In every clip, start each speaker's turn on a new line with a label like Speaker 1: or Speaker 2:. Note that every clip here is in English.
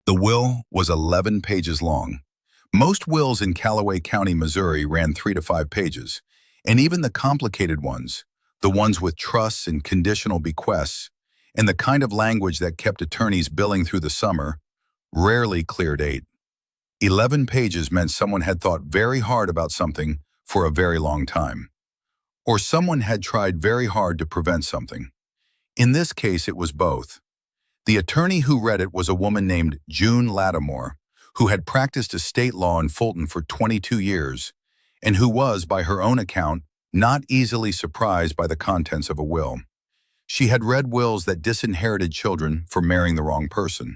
Speaker 1: The will was 11 pages long. Most wills in Callaway County, Missouri ran 3 to 5 pages, and even the complicated ones, the ones with trusts and conditional bequests, and the kind of language that kept attorneys billing through the summer, rarely cleared 8. 11 pages meant someone had thought very hard about something for a very long time, or someone had tried very hard to prevent something. In this case, it was both. The attorney who read it was a woman named June Lattimore, who had practiced estate law in Fulton for 22 years, and who was, by her own account, not easily surprised by the contents of a will. She had read wills that disinherited children for marrying the wrong person.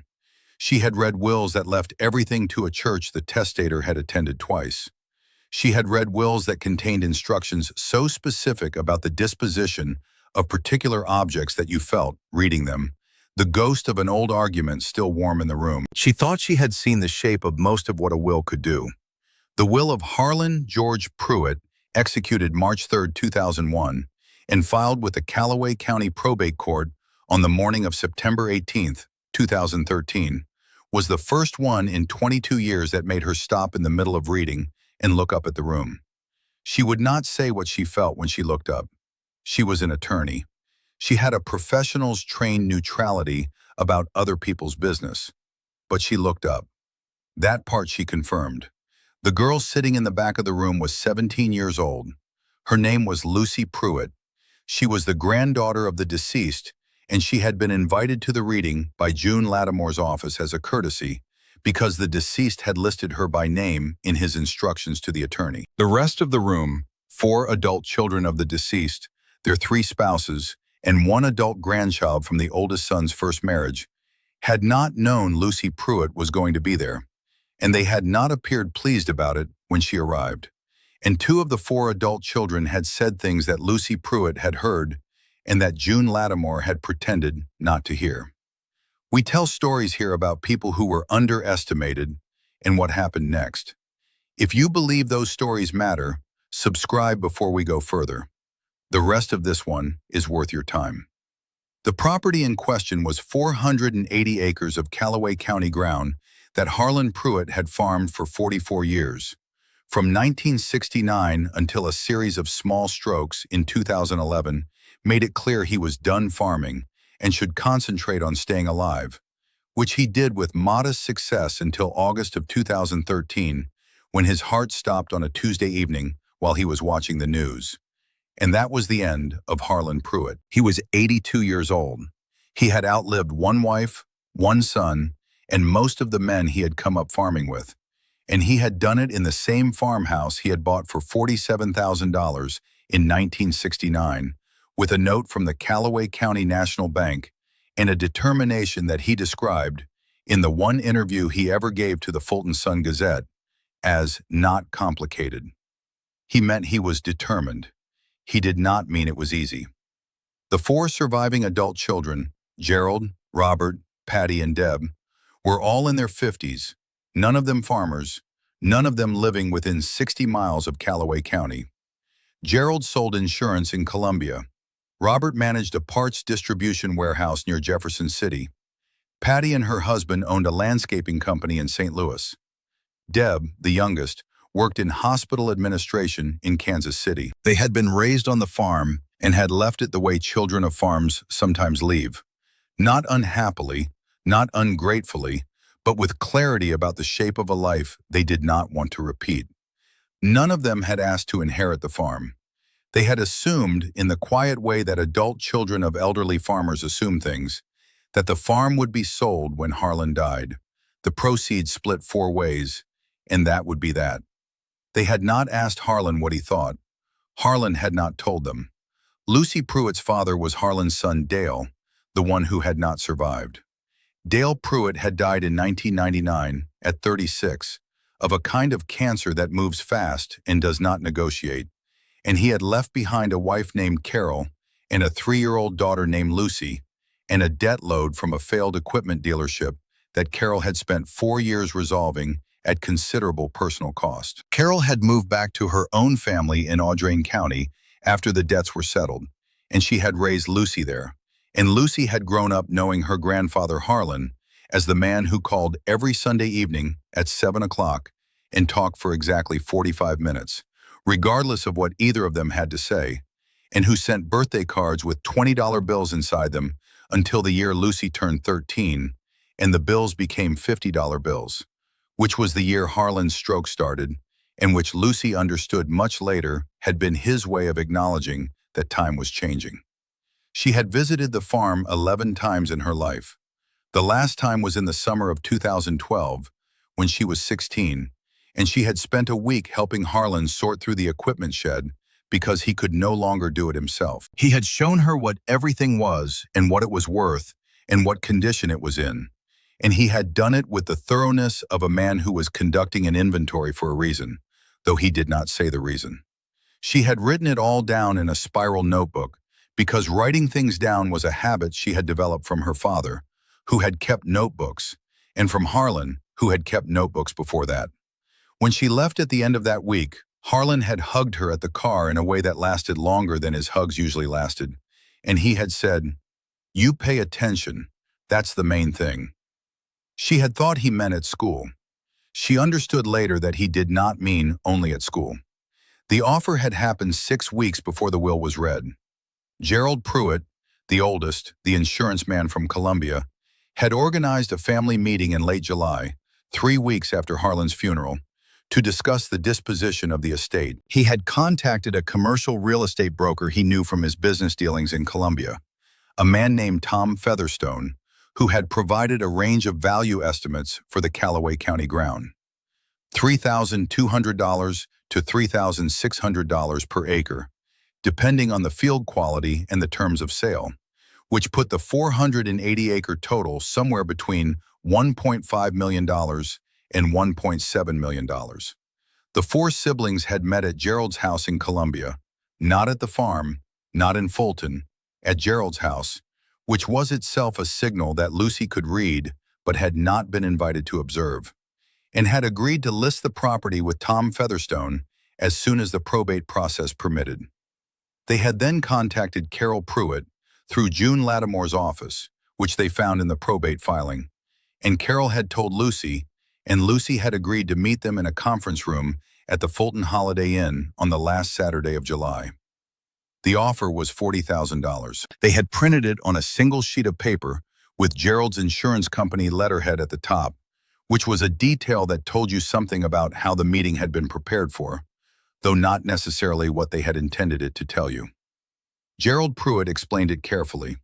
Speaker 1: She had read wills that left everything to a church the testator had attended twice. She had read wills that contained instructions so specific about the disposition of particular objects that you felt, reading them, the ghost of an old argument still warm in the room. She thought she had seen the shape of most of what a will could do. The will of Harlan George Pruitt, executed March 3, 2001, and filed with the Callaway County Probate Court on the morning of September 18, 2013, was the first one in 22 years that made her stop in the middle of reading and look up at the room. She would not say what she felt when she looked up. She was an attorney. She had a professional's trained neutrality about other people's business. But she looked up. That part she confirmed. The girl sitting in the back of the room was 17 years old. Her name was Lucy Pruitt. She was the granddaughter of the deceased, and she had been invited to the reading by June Lattimore's office as a courtesy because the deceased had listed her by name in his instructions to the attorney. The rest of the room, 4 adult children of the deceased, their 3 spouses, and 1 adult grandchild from the oldest son's first marriage, had not known Lucy Pruitt was going to be there, and they had not appeared pleased about it when she arrived. And 2 of the 4 adult children had said things that Lucy Pruitt had heard and that June Lattimore had pretended not to hear. We tell stories here about people who were underestimated and what happened next. If you believe those stories matter, subscribe before we go further. The rest of this one is worth your time. The property in question was 480 acres of Callaway County ground that Harlan Pruitt had farmed for 44 years. From 1969 until a series of small strokes in 2011 made it clear he was done farming and should concentrate on staying alive, which he did with modest success until August of 2013, when his heart stopped on a Tuesday evening while he was watching the news. And that was the end of Harlan Pruitt. He was 82 years old. He had outlived 1 wife, 1 son, and most of the men he had come up farming with. And he had done it in the same farmhouse he had bought for $47,000 in 1969, with a note from the Callaway County National Bank and a determination that he described, in the one interview he ever gave to the Fulton Sun-Gazette, as not complicated. He meant he was determined. He did not mean it was easy. The 4 surviving adult children, Gerald, Robert, Patty, and Deb, were all in their 50s, none of them farmers, none of them living within 60 miles of Callaway County. Gerald sold insurance in Columbia. Robert managed a parts distribution warehouse near Jefferson City. Patty and her husband owned a landscaping company in St. Louis. Deb, the youngest, worked in hospital administration in Kansas City. They had been raised on the farm and had left it the way children of farms sometimes leave. Not unhappily, not ungratefully, but with clarity about the shape of a life they did not want to repeat. None of them had asked to inherit the farm. They had assumed, in the quiet way that adult children of elderly farmers assume things, that the farm would be sold when Harlan died, the proceeds split 4 ways, and that would be that. They had not asked Harlan what he thought. Harlan had not told them. Lucy Pruitt's father was Harlan's son Dale, the one who had not survived. Dale Pruitt had died in 1999, at 36, of a kind of cancer that moves fast and does not negotiate, and he had left behind a wife named Carol and a 3-year-old daughter named Lucy, and a debt load from a failed equipment dealership that Carol had spent 4 years resolving at considerable personal cost. Carol had moved back to her own family in Audrain County after the debts were settled, and she had raised Lucy there. And Lucy had grown up knowing her grandfather Harlan as the man who called every Sunday evening at 7 o'clock and talked for exactly 45 minutes, regardless of what either of them had to say, and who sent birthday cards with $20 bills inside them until the year Lucy turned 13, and the bills became $50 bills, which was the year Harlan's stroke started, and which Lucy understood much later had been his way of acknowledging that time was changing. She had visited the farm 11 times in her life. The last time was in the summer of 2012, when she was 16, and she had spent a week helping Harlan sort through the equipment shed because he could no longer do it himself. He had shown her what everything was and what it was worth and what condition it was in, and he had done it with the thoroughness of a man who was conducting an inventory for a reason, though he did not say the reason. She had written it all down in a spiral notebook because writing things down was a habit she had developed from her father, who had kept notebooks, and from Harlan, who had kept notebooks before that. When she left at the end of that week, Harlan had hugged her at the car in a way that lasted longer than his hugs usually lasted, and he had said, "You pay attention, that's the main thing." She had thought he meant at school. She understood later that he did not mean only at school. The offer had happened 6 weeks before the will was read. Gerald Pruitt, the oldest, the insurance man from Columbia, had organized a family meeting in late July, 3 weeks after Harlan's funeral, to discuss the disposition of the estate. He had contacted a commercial real estate broker he knew from his business dealings in Columbia, a man named Tom Featherstone, who had provided a range of value estimates for the Callaway County ground. $3,200 to $3,600 per acre, depending on the field quality and the terms of sale, which put the 480-acre total somewhere between $1.5 million and $1.7 million. The 4 siblings had met at Gerald's house in Columbia, not at the farm, not in Fulton, at Gerald's house, which was itself a signal that Lucy could read but had not been invited to observe, and had agreed to list the property with Tom Featherstone as soon as the probate process permitted. They had then contacted Carol Pruitt through June Lattimore's office, which they found in the probate filing, and Carol had told Lucy, and Lucy had agreed to meet them in a conference room at the Fulton Holiday Inn on the last Saturday of July. The offer was $40,000. They had printed it on a single sheet of paper with Gerald's insurance company letterhead at the top, which was a detail that told you something about how the meeting had been prepared for, though not necessarily what they had intended it to tell you. Gerald Pruitt explained it carefully.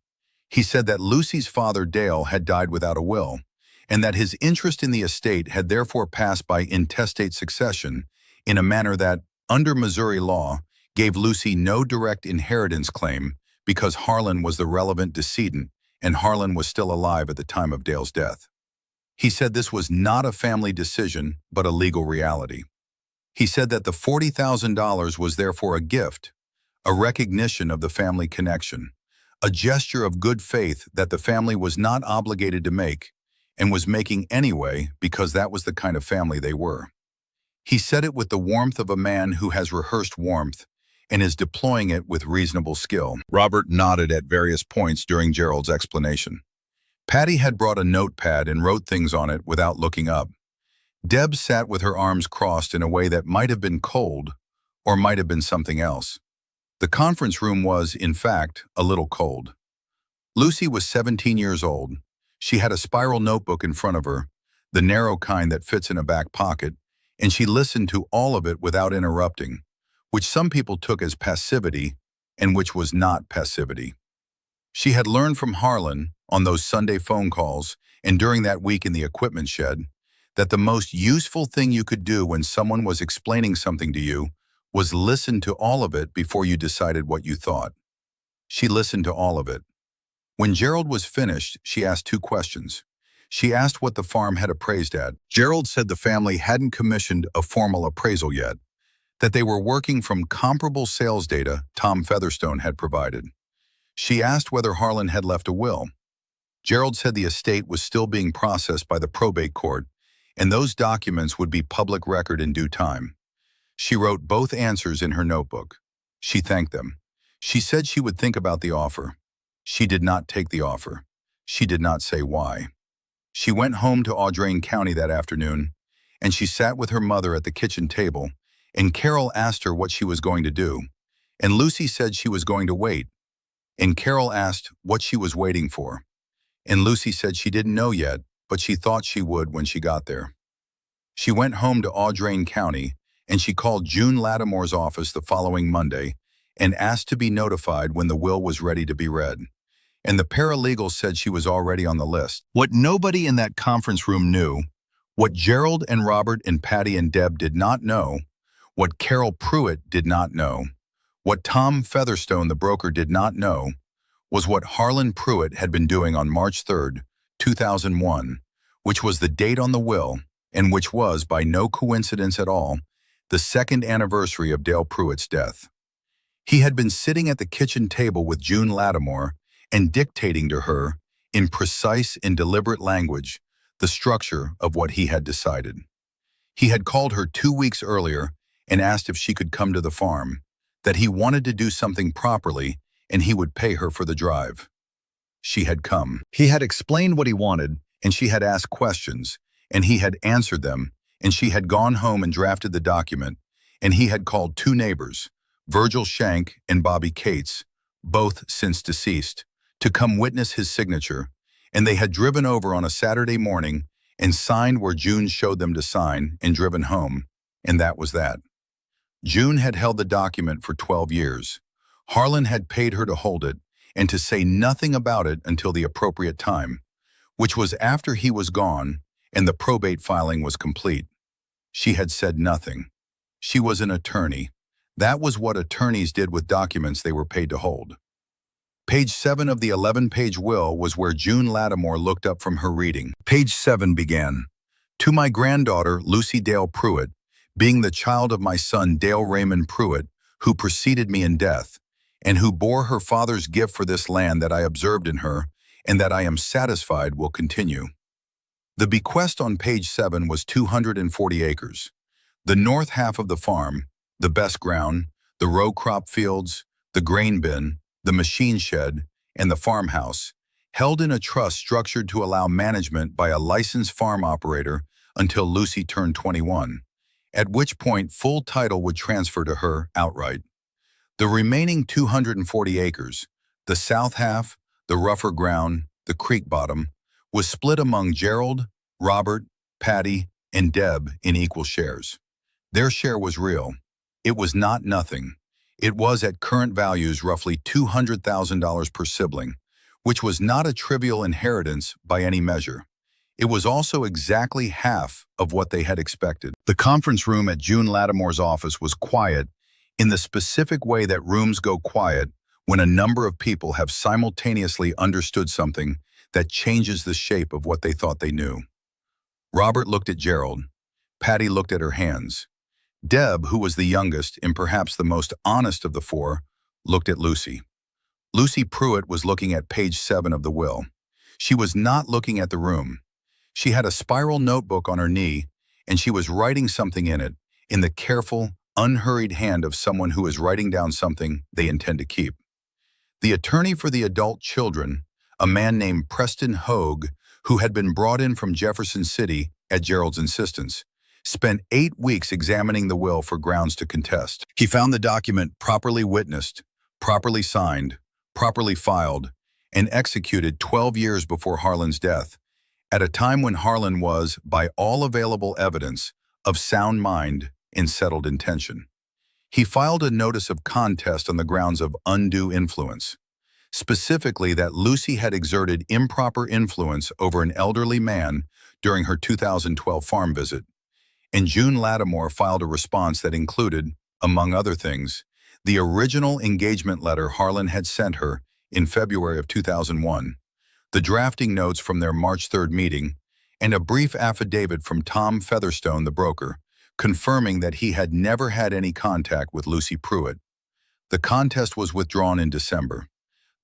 Speaker 1: He said that Lucy's father, Dale, had died without a will, and that his interest in the estate had therefore passed by intestate succession in a manner that, under Missouri law, gave Lucy no direct inheritance claim because Harlan was the relevant decedent and Harlan was still alive at the time of Dale's death. He said this was not a family decision, but a legal reality. He said that the $40,000 was therefore a gift, a recognition of the family connection, a gesture of good faith that the family was not obligated to make and was making anyway because that was the kind of family they were. He said it with the warmth of a man who has rehearsed warmth and is deploying it with reasonable skill. Robert nodded at various points during Gerald's explanation. Patty had brought a notepad and wrote things on it without looking up. Deb sat with her arms crossed in a way that might have been cold or might have been something else. The conference room was, in fact, a little cold. Lucy was 17 years old. She had a spiral notebook in front of her, the narrow kind that fits in a back pocket, and she listened to all of it without interrupting, which some people took as passivity and which was not passivity. She had learned from Harlan, on those Sunday phone calls and during that week in the equipment shed, that the most useful thing you could do when someone was explaining something to you was listen to all of it before you decided what you thought. She listened to all of it. When Gerald was finished, she asked 2 questions. She asked what the farm had appraised at. Gerald said the family hadn't commissioned a formal appraisal yet, that they were working from comparable sales data Tom Featherstone had provided. She asked whether Harlan had left a will. Gerald said the estate was still being processed by the probate court, and those documents would be public record in due time. She wrote both answers in her notebook. She thanked them. She said she would think about the offer. She did not take the offer. She did not say why. She went home to Audrain County that afternoon, and she sat with her mother at the kitchen table, and Carol asked her what she was going to do, and Lucy said she was going to wait, and Carol asked what she was waiting for, and Lucy said she didn't know yet, but she thought she would when she got there. She went home to Audrain County, and she called June Lattimore's office the following Monday and asked to be notified when the will was ready to be read. And the paralegal said she was already on the list. What nobody in that conference room knew, what Gerald and Robert and Patty and Deb did not know, what Carol Pruitt did not know, what Tom Featherstone, the broker, did not know, was what Harlan Pruitt had been doing on March 3, 2001, which was the date on the will, and which was, by no coincidence at all, the second anniversary of Dale Pruitt's death. He had been sitting at the kitchen table with June Lattimore and dictating to her, in precise and deliberate language, the structure of what he had decided. He had called her 2 weeks earlier and asked if she could come to the farm, that he wanted to do something properly and he would pay her for the drive. She had come. He had explained what he wanted, and she had asked questions, and he had answered them, and she had gone home and drafted the document, and he had called 2 neighbors, Virgil Shank and Bobby Cates, both since deceased, to come witness his signature, and they had driven over on a Saturday morning and signed where June showed them to sign and driven home, and that was that. June had held the document for 12 years. Harlan had paid her to hold it and to say nothing about it until the appropriate time, which was after he was gone and the probate filing was complete. She had said nothing. She was an attorney. That was what attorneys did with documents they were paid to hold. Page 7 of the 11-page will was where June Lattimore looked up from her reading. Page 7 began, "To my granddaughter, Lucy Dale Pruitt, being the child of my son Dale Raymond Pruitt, who preceded me in death, and who bore her father's gift for this land that I observed in her, and that I am satisfied will continue." The bequest on page 7 was 240 acres. The north half of the farm, the best ground, the row crop fields, the grain bin, the machine shed, and the farmhouse, held in a trust structured to allow management by a licensed farm operator until Lucy turned 21, at which point full title would transfer to her outright. The remaining 240 acres, the south half, the rougher ground, the creek bottom, was split among Gerald, Robert, Patty, and Deb in equal shares. Their share was real. It was not nothing. It was at current values roughly $200,000 per sibling, which was not a trivial inheritance by any measure. It was also exactly half of what they had expected. The conference room at June Lattimore's office was quiet in the specific way that rooms go quiet when a number of people have simultaneously understood something that changes the shape of what they thought they knew. Robert looked at Gerald. Patty looked at her hands. Deb, who was the youngest and perhaps the most honest of the 4, looked at Lucy. Lucy Pruitt was looking at page 7 of the will. She was not looking at the room. She had a spiral notebook on her knee, and she was writing something in it, in the careful, unhurried hand of someone who is writing down something they intend to keep. The attorney for the adult children, a man named Preston Hogue, who had been brought in from Jefferson City at Gerald's insistence, spent 8 weeks examining the will for grounds to contest. He found the document properly witnessed, properly signed, properly filed, and executed 12 years before Harlan's death, at a time when Harlan was, by all available evidence, of sound mind and settled intention. He filed a notice of contest on the grounds of undue influence, specifically that Lucy had exerted improper influence over an elderly man during her 2012 farm visit, and June Lattimore filed a response that included, among other things, the original engagement letter Harlan had sent her in February of 2001, the drafting notes from their March 3rd meeting, and a brief affidavit from Tom Featherstone, the broker, confirming that he had never had any contact with Lucy Pruitt. The contest was withdrawn in December.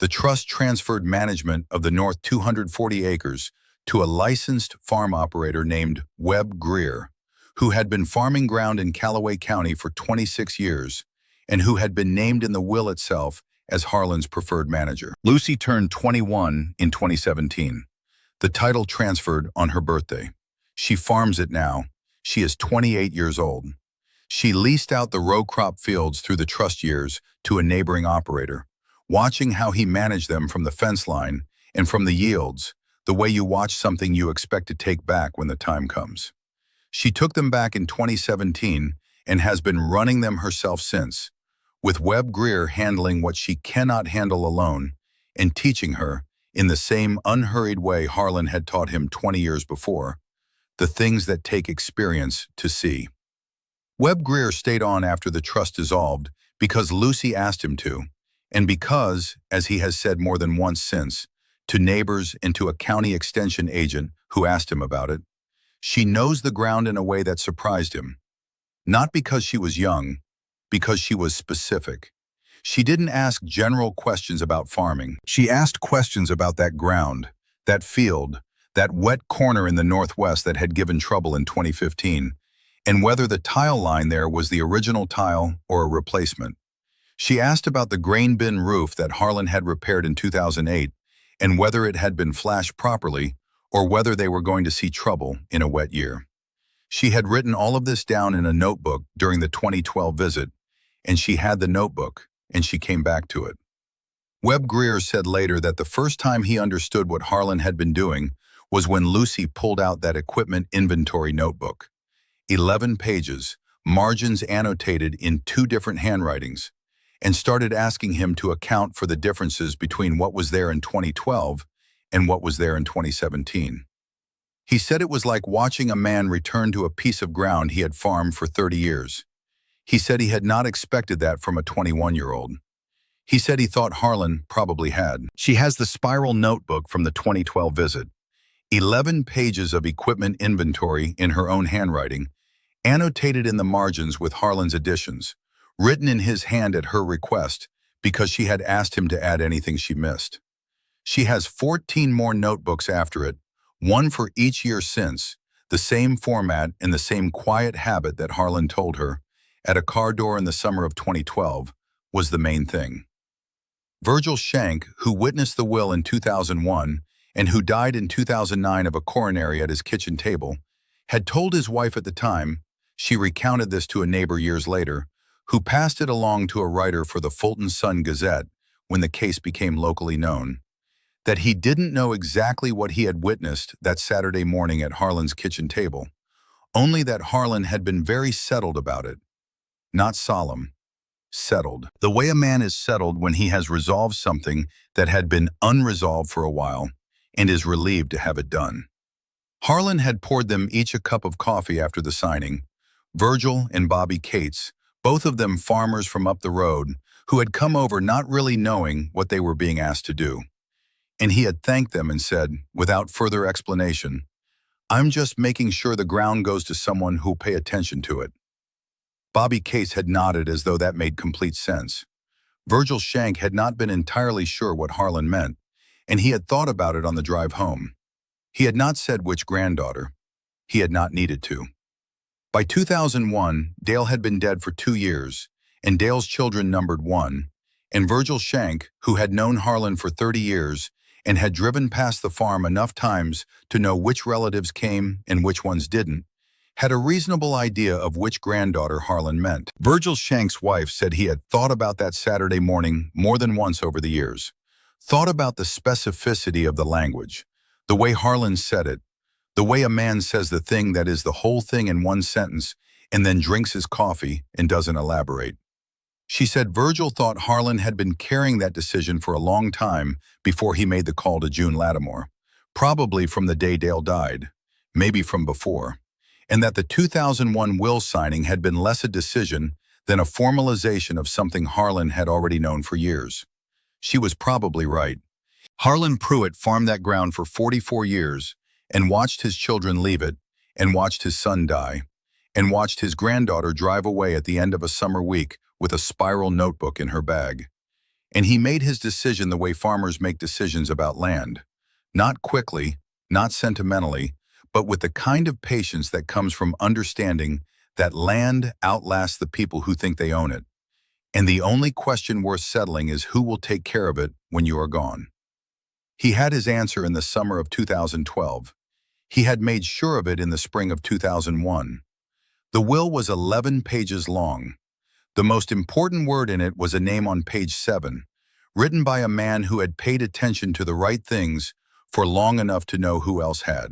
Speaker 1: The trust transferred management of the north 240 acres to a licensed farm operator named Webb Greer, who had been farming ground in Callaway County for 26 years and who had been named in the will itself as Harlan's preferred manager. Lucy turned 21 in 2017. The title transferred on her birthday. She farms it now. She is 28 years old. She leased out the row crop fields through the trust years to a neighboring operator, watching how he managed them from the fence line and from the yields, the way you watch something you expect to take back when the time comes. She took them back in 2017 and has been running them herself since, with Webb Greer handling what she cannot handle alone and teaching her, in the same unhurried way Harlan had taught him 20 years before, the things that take experience to see. Webb Greer stayed on after the trust dissolved because Lucy asked him to, and because, as he has said more than once since, to neighbors and to a county extension agent who asked him about it, she knows the ground in a way that surprised him. Not because she was young, because she was specific. She didn't ask general questions about farming. She asked questions about that ground, that field, that wet corner in the Northwest that had given trouble in 2015, and whether the tile line there was the original tile or a replacement. She asked about the grain bin roof that Harlan had repaired in 2008 and whether it had been flashed properly or whether they were going to see trouble in a wet year. She had written all of this down in a notebook during the 2012 visit, and she had the notebook, and she came back to it. Webb Greer said later that the first time he understood what Harlan had been doing was when Lucy pulled out that equipment inventory notebook. 11 pages, margins annotated in 2 different handwritings, and started asking him to account for the differences between what was there in 2012 and what was there in 2017. He said it was like watching a man return to a piece of ground he had farmed for 30 years. He said he had not expected that from a 21-year-old. He said he thought Harlan probably had. She has the spiral notebook from the 2012 visit. 11 pages of equipment inventory in her own handwriting, annotated in the margins with Harlan's additions, written in his hand at her request because she had asked him to add anything she missed. She has 14 more notebooks after it, one for each year since, the same format and the same quiet habit that Harlan told her, at a car door in the summer of 2012, was the main thing. Virgil Shank, who witnessed the will in 2001 and who died in 2009 of a coronary at his kitchen table, had told his wife at the time, she recounted this to a neighbor years later, who passed it along to a writer for the Fulton Sun-Gazette when the case became locally known, that he didn't know exactly what he had witnessed that Saturday morning at Harlan's kitchen table, only that Harlan had been very settled about it. Not solemn, settled. The way a man is settled when he has resolved something that had been unresolved for a while and is relieved to have it done. Harlan had poured them each a cup of coffee after the signing. Virgil and Bobby Cates, both of them farmers from up the road, who had come over not really knowing what they were being asked to do. And he had thanked them and said, without further explanation, "I'm just making sure the ground goes to someone who'll pay attention to it." Bobby Cates had nodded as though that made complete sense. Virgil Shank had not been entirely sure what Harlan meant, and he had thought about it on the drive home. He had not said which granddaughter. He had not needed to. By 2001, Dale had been dead for 2 years, and Dale's children numbered 1, and Virgil Shank, who had known Harlan for 30 years and had driven past the farm enough times to know which relatives came and which ones didn't, had a reasonable idea of which granddaughter Harlan meant. Virgil Shank's wife said he had thought about that Saturday morning more than once over the years, thought about the specificity of the language, the way Harlan said it, the way a man says the thing that is the whole thing in one sentence and then drinks his coffee and doesn't elaborate. She said Virgil thought Harlan had been carrying that decision for a long time before he made the call to June Lattimore, probably from the day Dale died, maybe from before, and that the 2001 will signing had been less a decision than a formalization of something Harlan had already known for years. She was probably right. Harlan Pruitt farmed that ground for 44 years and watched his children leave it, and watched his son die, and watched his granddaughter drive away at the end of a summer week with a spiral notebook in her bag. And he made his decision the way farmers make decisions about land. Not quickly, not sentimentally, but with the kind of patience that comes from understanding that land outlasts the people who think they own it. And the only question worth settling is who will take care of it when you are gone. He had his answer in the summer of 2012. He had made sure of it in the spring of 2001. The will was 11 pages long. The most important word in it was a name on page 7, written by a man who had paid attention to the right things for long enough to know who else had.